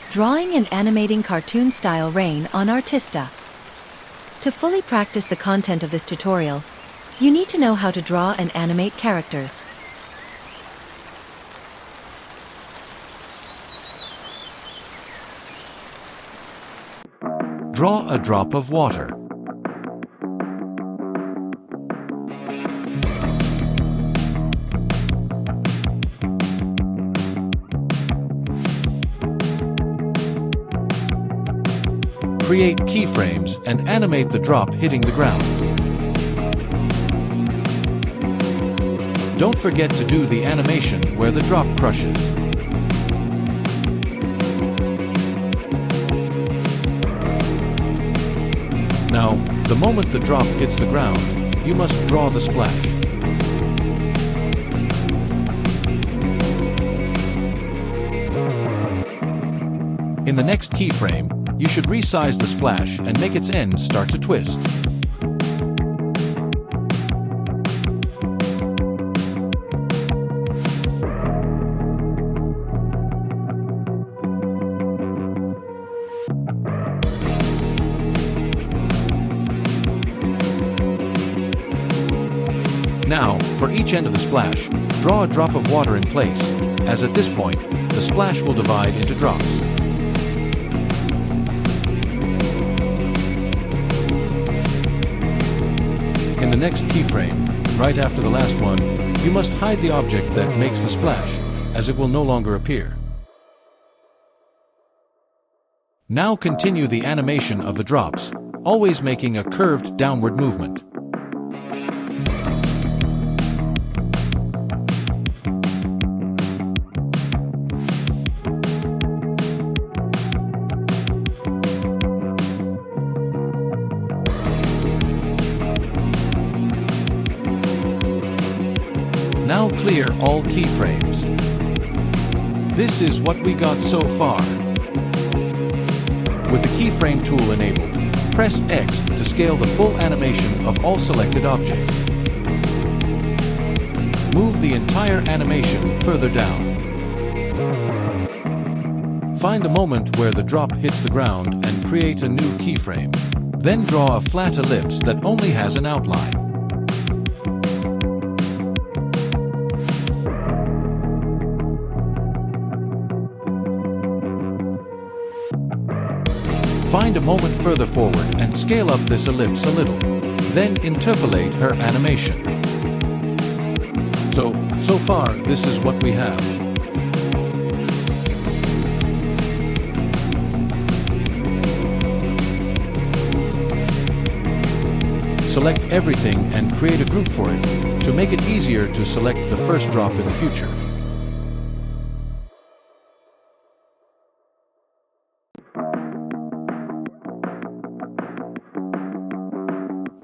Drawing and animating cartoon-style rain on Arttista. To fully practice the content of this tutorial, you need to know how to draw and animate characters. Draw a drop of water. Create keyframes and animate the drop hitting the ground. Don't forget to do the animation where the drop crushes. Now, the moment the drop hits the ground, you must draw the splash. In the next keyframe, you should resize the splash and make its end start to twist. Now, for each end of the splash, draw a drop of water in place, as at this point, the splash will divide into drops. In the next keyframe, right after the last one, you must hide the object that makes the splash, as it will no longer appear. Now continue the animation of the drops, always making a curved downward movement. Now clear all keyframes. This is what we got so far. With the keyframe tool enabled, press X to scale the full animation of all selected objects. Move the entire animation further down. Find a moment where the drop hits the ground and create a new keyframe. Then draw a flat ellipse that only has an outline. Find a moment further forward and scale up this ellipse a little. Then interpolate her animation. So far, this is what we have. Select everything and create a group for it, to make it easier to select the first drop in the future.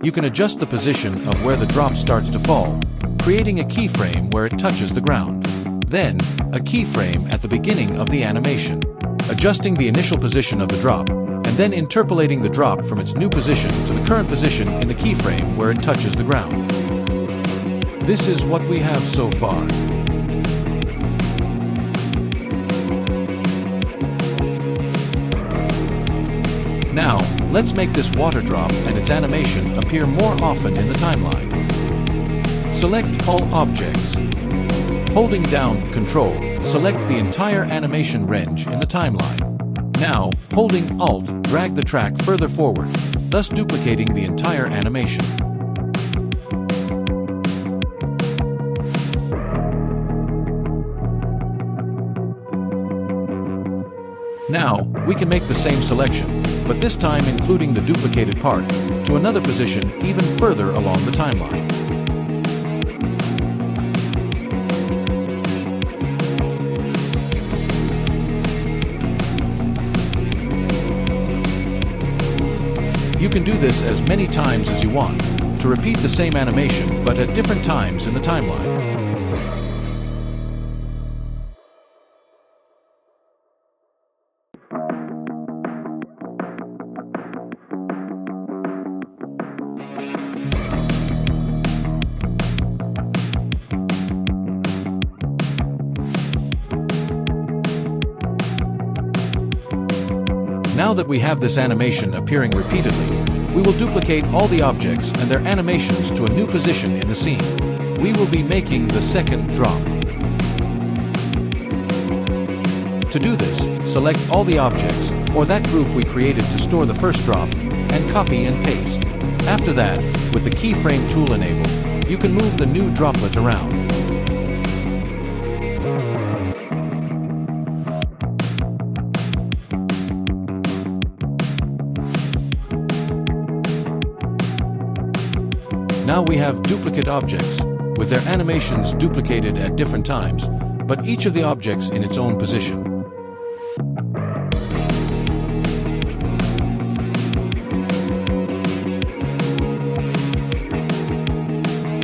You can adjust the position of where the drop starts to fall, creating a keyframe where it touches the ground. Then, a keyframe at the beginning of the animation, adjusting the initial position of the drop, and then interpolating the drop from its new position to the current position in the keyframe where it touches the ground. This is what we have so far. Now, let's make this water drop and its animation appear more often in the timeline. Select all objects. Holding down Ctrl, select the entire animation range in the timeline. Now, holding Alt, drag the track further forward, thus duplicating the entire animation. Now, we can make the same selection, but this time including the duplicated part, to another position even further along the timeline. You can do this as many times as you want, to repeat the same animation but at different times in the timeline. Now that we have this animation appearing repeatedly, we will duplicate all the objects and their animations to a new position in the scene. We will be making the second drop. To do this, select all the objects, or that group we created to store the first drop, and copy and paste. After that, with the keyframe tool enabled, you can move the new droplet around. Now we have duplicate objects, with their animations duplicated at different times, but each of the objects in its own position.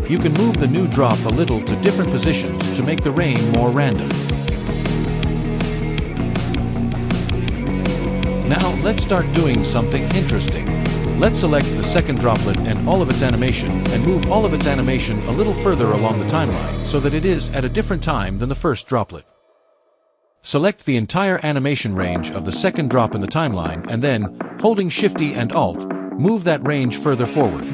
You can move the new drop a little to different positions to make the rain more random. Now let's start doing something interesting. Let's select the second droplet and all of its animation and move all of its animation a little further along the timeline so that it is at a different time than the first droplet. Select the entire animation range of the second drop in the timeline and then, holding Shift and Alt, move that range further forward.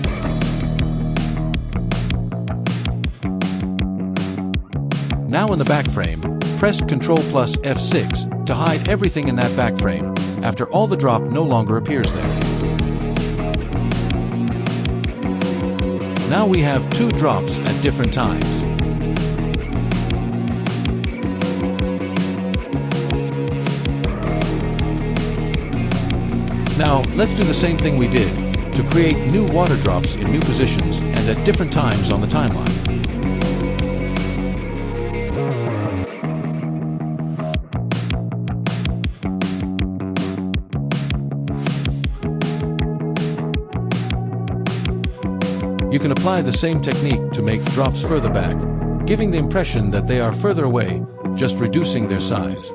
Now in the back frame, press Ctrl plus F6 to hide everything in that back frame after all the drop no longer appears there. Now we have two drops at different times. Now let's do the same thing we did to create new water drops in new positions and at different times on the timeline. You can apply the same technique to make drops further back, giving the impression that they are further away, just reducing their size.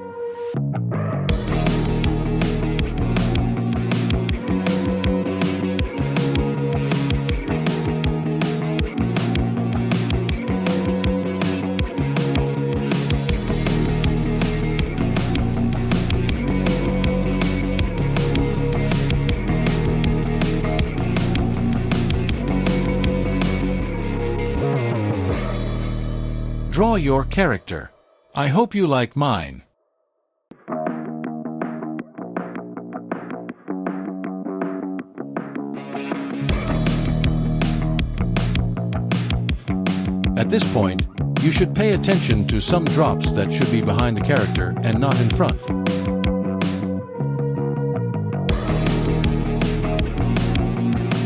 Draw your character. I hope you like mine. At this point, you should pay attention to some drops that should be behind the character and not in front.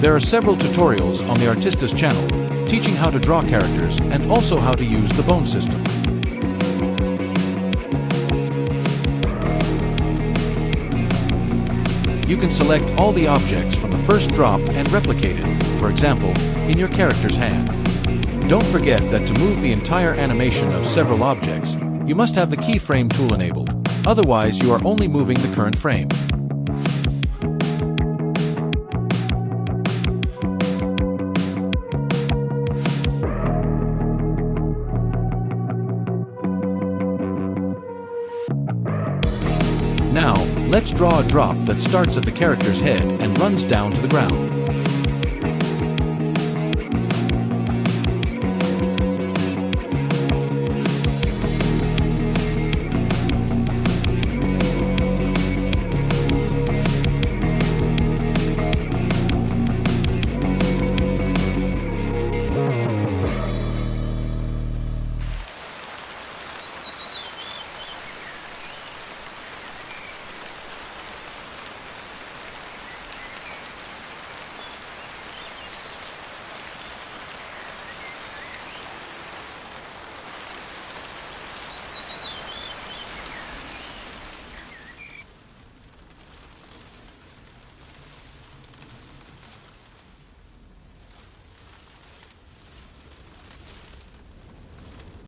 There are several tutorials on the Arttista's channel teaching how to draw characters and also how to use the bone system. You can select all the objects from the first drop and replicate it, for example, in your character's hand. Don't forget that to move the entire animation of several objects, you must have the keyframe tool enabled, otherwise you are only moving the current frame. Now, let's draw a drop that starts at the character's head and runs down to the ground.